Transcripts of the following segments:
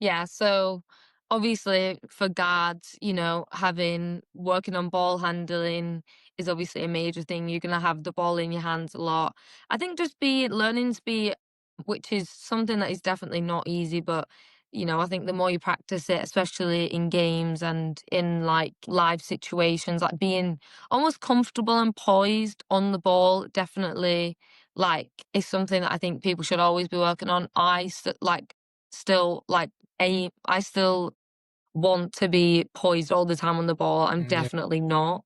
Yeah, so obviously for guards, having working on ball handling is obviously a major thing. You're gonna have the ball in your hands a lot. I think just be learning to be, which is something that is definitely not easy, but I think the more you practice it, especially in games and in like live situations, like being almost comfortable and poised on the ball, definitely like is something that I think people should always be working on. Still like I still want to be poised all the time on the ball. I'm Yeah, definitely not.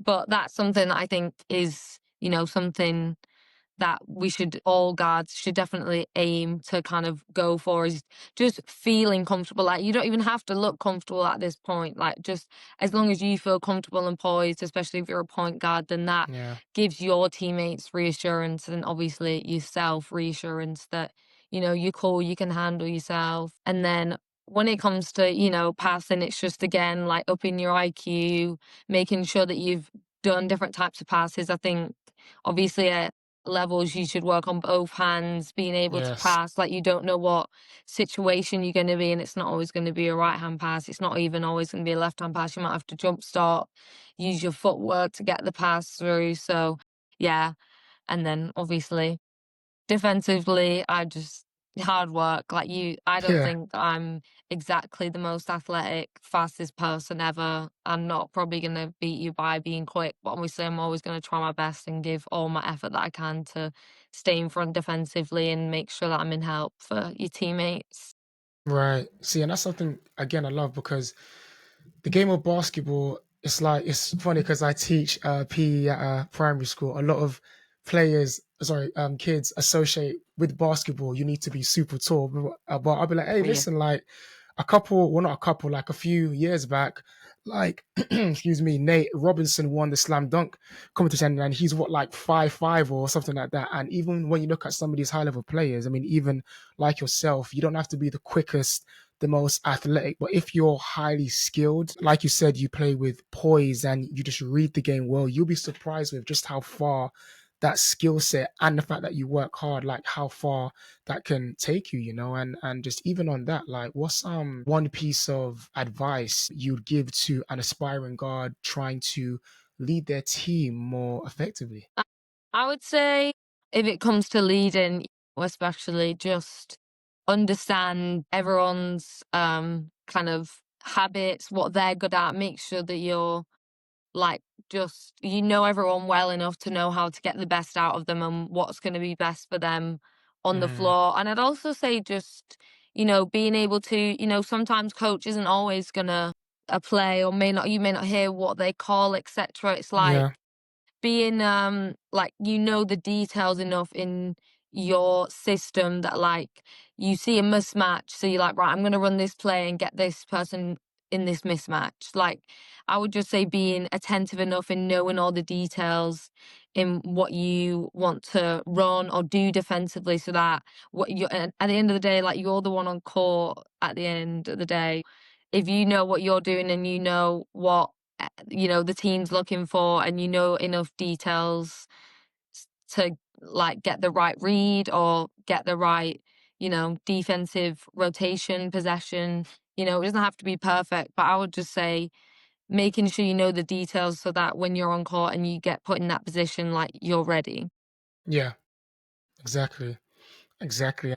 But that's something that I think is, something that we should all guards should definitely aim to kind of go for is just feeling comfortable. Like you don't even have to look comfortable at this point. Like just as long as you feel comfortable and poised, especially if you're a point guard, then that yeah, gives your teammates reassurance and obviously yourself reassurance that, you're cool, you can handle yourself. And then when it comes to, passing, it's just again like upping your IQ, making sure that you've done different types of passes. I think obviously levels you should work on both hands, being able to yes, pass. Like you don't know what situation you're going to be in. It's not always going to be a right hand pass. It's not even always going to be a left hand pass. You might have to jump start, use your footwork to get the pass through. So yeah. And then obviously defensively, I just hard work. I don't yeah. think I'm exactly the most athletic, fastest person ever. I'm not probably gonna beat you by being quick, but obviously I'm always gonna try my best and give all my effort that I can to stay in front defensively and make sure that I'm in help for your teammates. Right. See, and that's something again I love because the game of basketball, it's like it's funny because I teach PE at a primary school. A lot of kids associate with basketball. You need to be super tall, but I'll be like, hey, Yeah. listen, like not a couple, like a few years back, like excuse me, Nate Robinson won the slam dunk competition, and he's what like 5'5" or something like that. And even when you look at some of these high level players, I mean, even like yourself, you don't have to be the quickest, the most athletic, but if you're highly skilled, like you said, you play with poise and you just read the game well, you'll be surprised with just how far that skill set and the fact that you work hard, like how far that can take you, and just even on that, like what's one piece of advice you'd give to an aspiring guard trying to lead their team more effectively? I would say if it comes to leading, especially just understand everyone's kind of habits, what they're good at, make sure that you're like just everyone well enough to know how to get the best out of them and what's going to be best for them on the Mm, floor. And I'd also say just, being able to, sometimes coach isn't always gonna a play or may not you may not hear what they call, etc. It's like yeah, being like the details enough in your system that like you see a mismatch, so you're like, right, I'm going to run this play and get this person in this mismatch. Like I would just say being attentive enough in knowing all the details in what you want to run or do defensively, so that what you at the end of the day, like you're the one on court at the end of the day. If you know what you're doing and you know what the team's looking for and enough details to like get the right read or get the right, defensive rotation, possession. It doesn't have to be perfect, but I would just say making sure you know the details so that when you're on court and you get put in that position, like you're ready. yeah, exactly, exactly.